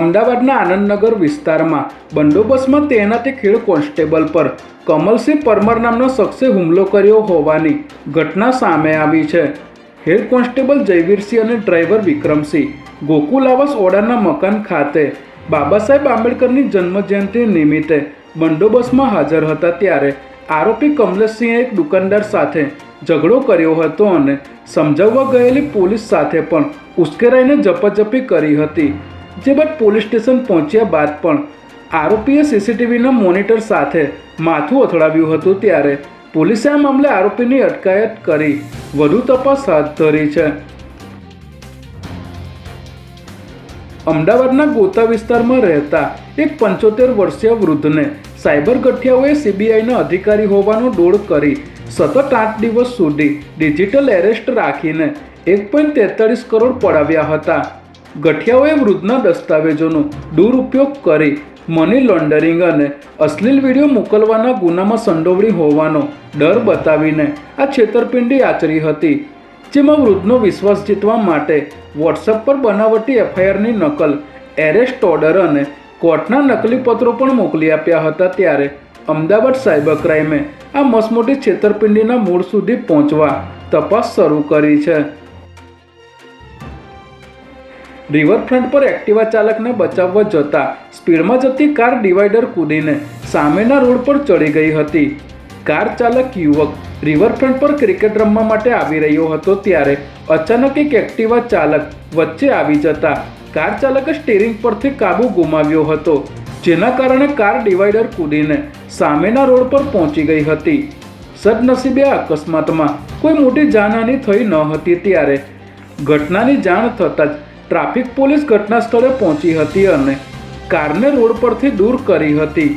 અમદાવાદના આનંદનગર વિસ્તારમાં બંદોબસ્તમાં તૈનાત ખેડ કોન્સ્ટેબલ પર કમલસિંહ પરમાર નામના શખ્સે હુમલો કર્યો હોવાની ઘટના સામે આવી છે. હેડ કોન્સ્ટેબલ જયવીરસિંહ અને ડ્રાઈવર વિક્રમસિંહ ગોકુલ આવાસ ઓડાના મકાન ખાતે બાબા સાહેબ આંબેડકરની જન્મજયંતિ નિમિત્તે બંદોબસ્તમાં હાજર હતા ત્યારે આરોપી કમલેશસિંહે એક દુકાનદાર સાથે ઝઘડો કર્યો હતો અને સમજાવવા ગયેલી પોલીસ સાથે પણ ઉશ્કેરાઈને ઝપાઝપી કરી હતી. જે બાદ પોલીસ સ્ટેશન પહોંચ્યા બાદ પણ આરોપીએ સીસીટીવીના મોનિટર સાથે માથું અથડાવ્યું હતું ત્યારે પોલીસે આ મામલે આરોપીની અટકાયત કરી વધુ તપાસ હાથ ધરી છે. અમદાવાદના ગોતા વિસ્તારમાં રહેતા એક 75 વર્ષીય વૃદ્ધને સાયબર ગઠિયાઓએ સીબીઆઈના અધિકારી હોવાનો ડોળ કરી સતત 8 દિવસ સુધી ડિજિટલ એરેસ્ટ રાખીને 1.43 કરોડ પડાવ્યા હતા. ગઠિયાઓએ વૃદ્ધના દસ્તાવેજોનો દુરુપયોગ કરી મની લોન્ડરિંગ અને અશ્લીલ વિડીયો મોકલવાના ગુનામાં સંડોવણી હોવાનો ડર બતાવીને આ છેતરપિંડી આચરી હતી. જેમાં વૃદ્ધનો વિશ્વાસ જીતવા માટે વોટ્સએપ પર બનાવટી એફઆઈઆરની નકલ, એરેસ્ટ ઓર્ડર અને કોર્ટના નકલી પત્રો પણ મોકલી આપ્યા હતા. ત્યારે અમદાવાદ સાયબર ક્રાઇમે આ મસમોટી છેતરપિંડીના મૂળ સુધી પહોંચવા તપાસ શરૂ કરી છે. રિવરફ્રન્ટ પર એક્ટિવા ચાલકને બચાવવા જતા સ્પીડમાં જતી કાર ડિવાઈડર કૂદીને સામેના રોડ પર ચડી ગઈ હતી. કાર ચાલક યુવક રિવરફ્રન્ટ પર ક્રિકેટ રમવા માટે આવી રહ્યો હતો ત્યારે અચાનક એક એક્ટિવા ચાલક વચ્ચે આવી જતા કાર ચાલકે સ્ટીરિંગ પરથી કાબુ ગુમાવ્યો હતો, જેના કારણે કાર ડિવાઈડર કૂદીને સામેના રોડ પર પહોંચી ગઈ હતી. સદનસીબે આ અકસ્માતમાં કોઈ મોટી જાનહાનિ થઈ ન હતી. ત્યારે ઘટનાની જાણ થતાં જ ટ્રાફિક પોલીસ ઘટના સ્થળે પહોંચી હતી અને કારને રોડ પરથી દૂર કરી હતી.